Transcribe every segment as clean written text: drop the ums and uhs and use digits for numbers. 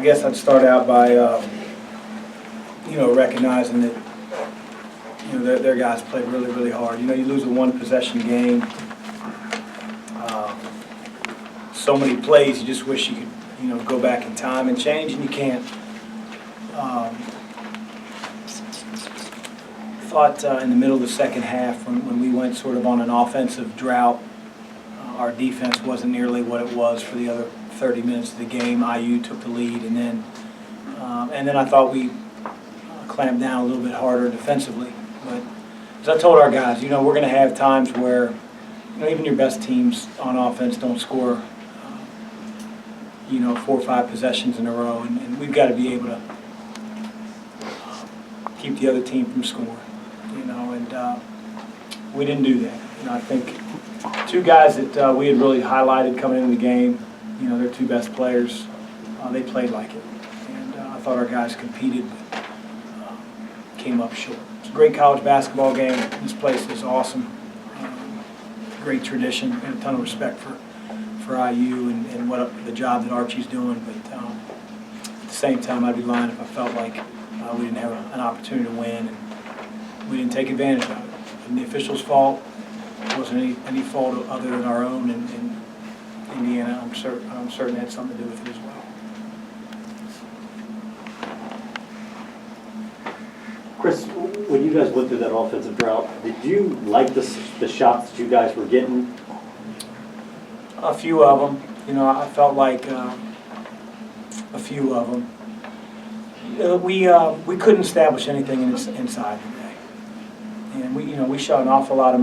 I guess I'd start out by, recognizing that, their guys played really, really hard. You lose a one-possession game. So many plays, you just wish you could, go back in time and change, and you can't. Thought in the middle of the second half, when we went sort of on an offensive drought, our defense wasn't nearly what it was for the other 30 minutes of the game. IU took the lead, and then I thought we clamped down a little bit harder defensively. But as I told our guys, we're going to have times where even your best teams on offense don't score 4 or 5 possessions in a row, and we've got to be able to keep the other team from scoring. And we didn't do that. I think 2 guys that we had really highlighted coming into the game, their 2 best players, they played like it. And I thought our guys competed, but came up short. It's a great college basketball game. This place is awesome. Great tradition, and a ton of respect for IU and what the job that Archie's doing. But at the same time, I'd be lying if I felt like we didn't have an opportunity to win, and we didn't take advantage of it. And the officials' fault. It wasn't any fault other than our own, and Indiana, I'm certain had something to do with it as well. Chris, when you guys went through that offensive drought, did you like the shots that you guys were getting? A few of them. I felt like a few of them. We couldn't establish anything inside today, and we shot an awful lot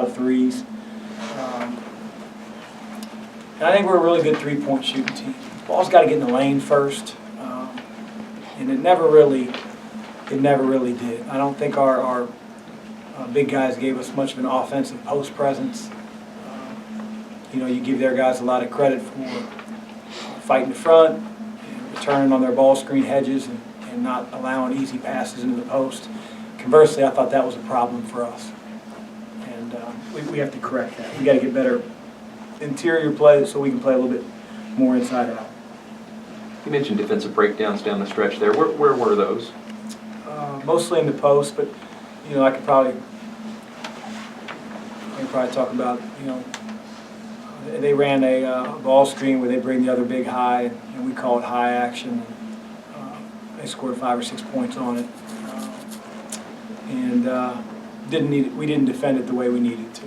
of threes. And I think we're a really good three-point shooting team. Ball's got to get in the lane first, and it never really did. I don't think our big guys gave us much of an offensive post presence. You give their guys a lot of credit for fighting the front, and returning on their ball screen hedges, and not allowing easy passes into the post. Conversely, I thought that was a problem for us, and we have to correct that. We got to get better interior play so we can play a little bit more inside out. You mentioned defensive breakdowns down the stretch there. Where were those? Mostly in the post, but I could probably talk about they ran a ball screen where they bring the other big high, and we call it high action. They scored 5 or 6 points on it, and we didn't defend it the way we needed to,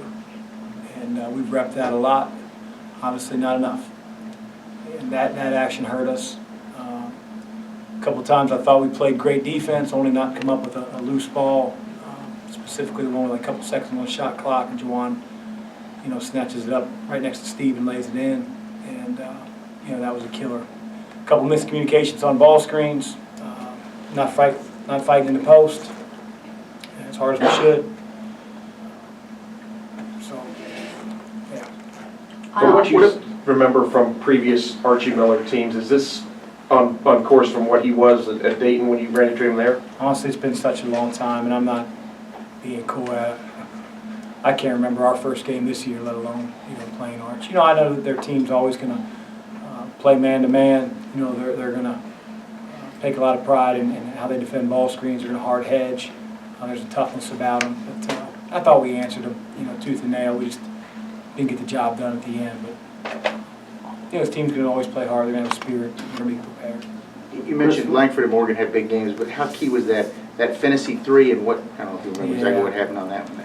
and we've repped that a lot. Obviously, not enough, and that action hurt us. A couple of times I thought we played great defense, only not come up with a loose ball, specifically the one with a couple seconds on the shot clock, and Juwan, snatches it up right next to Steve and lays it in, and that was a killer. A couple miscommunications on ball screens, not fighting in the post as hard as we should. So, yeah. From what you remember from previous Archie Miller teams, is this on course from what he was at Dayton when you ran into him there? Honestly, it's been such a long time, and I'm not being cool at it. I can't remember our first game this year, let alone playing Arch. I know that their team's always going to play man-to-man. They're going to take a lot of pride in how they defend ball screens. They're going to hard hedge. There's a toughness about them. But I thought we answered them, tooth and nail. We just didn't get the job done at the end. But this team's going to always play hard. They're going to have a spirit. They're going to be prepared. You mentioned Langford and Morgan had big games, but how key was that fantasy 3, and what, I don't know if you remember exactly what happened on that one.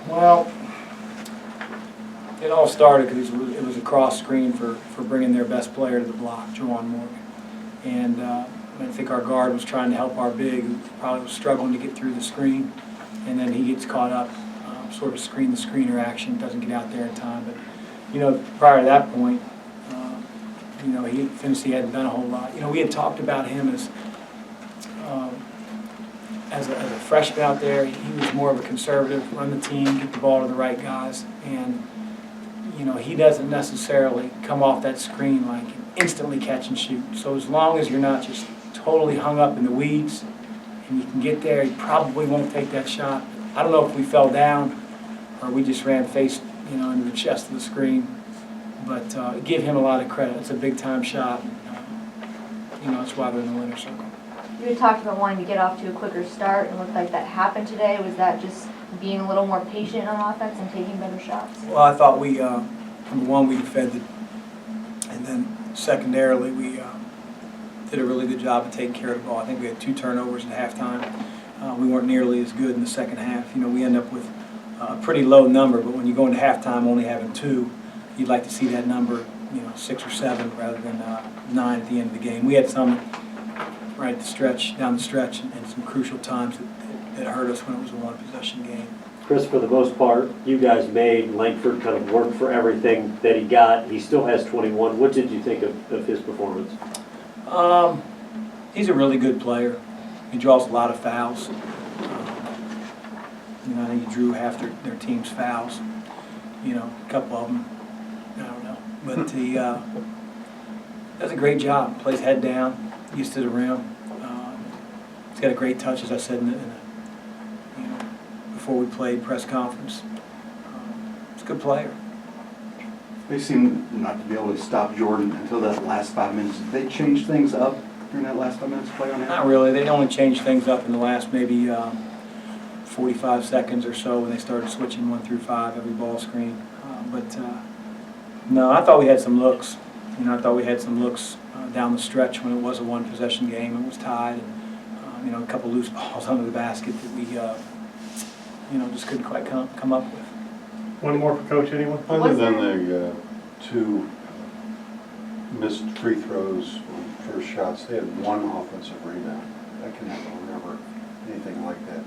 Well, it all started because it was a cross screen for bringing their best player to the block, Juwan Morgan. And I think our guard was trying to help our big, who probably was struggling to get through the screen. And then he gets caught up, sort of screen-the-screener action, doesn't get out there in time. But, prior to that point, Finney hadn't done a whole lot. We had talked about him as a freshman out there. He was more of a conservative, run the team, get the ball to the right guys, and he doesn't necessarily come off that screen like instantly catch and shoot. So as long as you're not just totally hung up in the weeds and you can get there, he probably won't take that shot. I don't know if we fell down or we just ran face into the chest of the screen, but give him a lot of credit. It's a big time shot. that's why they're in the winner's circle. You had talked about wanting to get off to a quicker start, and it looked like that happened today. Was that just being a little more patient on offense and taking better shots? Well, I thought we, number one, we defended, and then secondarily, we did a really good job of taking care of the ball. I think we had 2 turnovers at halftime. We weren't nearly as good in the second half. We end up with a pretty low number, but when you go into halftime only having 2, you'd like to see that number, 6 or 7 rather than 9 at the end of the game. We had some right at the stretch, down the stretch, and some crucial times that hurt us when it was a 1-possession game. Chris, for the most part, you guys made Langford kind of work for everything that he got. He still has 21. What did you think of his performance? He's a really good player. He draws a lot of fouls. I think he drew half their team's fouls. A couple of them, I don't know. But he does a great job. Plays head down, used to the rim. He's got a great touch, as I said before we played press conference. He's a good player. They seem not to be able to stop Jordan until that last 5 minutes. Did they change things up during that last 5 minutes play on that? Not really. They only changed things up in the last maybe 45 seconds or so when they started switching 1 through 5 every ball screen. No, I thought we had some looks. I thought we had some looks down the stretch when it was a 1-possession game. It was tied, and a couple loose balls under the basket that we just couldn't quite come up with. One more for Coach, anyone? Other than the 2 missed free throws on first shots, they had 1 offensive rebound. I can never remember anything like that.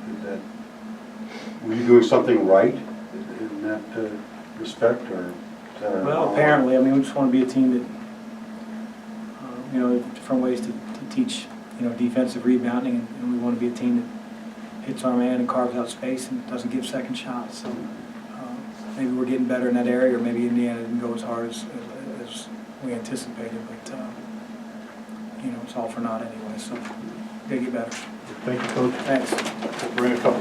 Were you doing something right in that respect, or is that Well, apparently, we just want to be a team that, different ways to teach, defensive rebounding, and we want to be a team that hits our man and carves out space and doesn't give second shots. So maybe we're getting better in that area, or maybe Indiana didn't go as hard as we anticipated, but it's all for naught anyway. So gotta get better. Thank you, Coach. Thanks. We'll bring a couple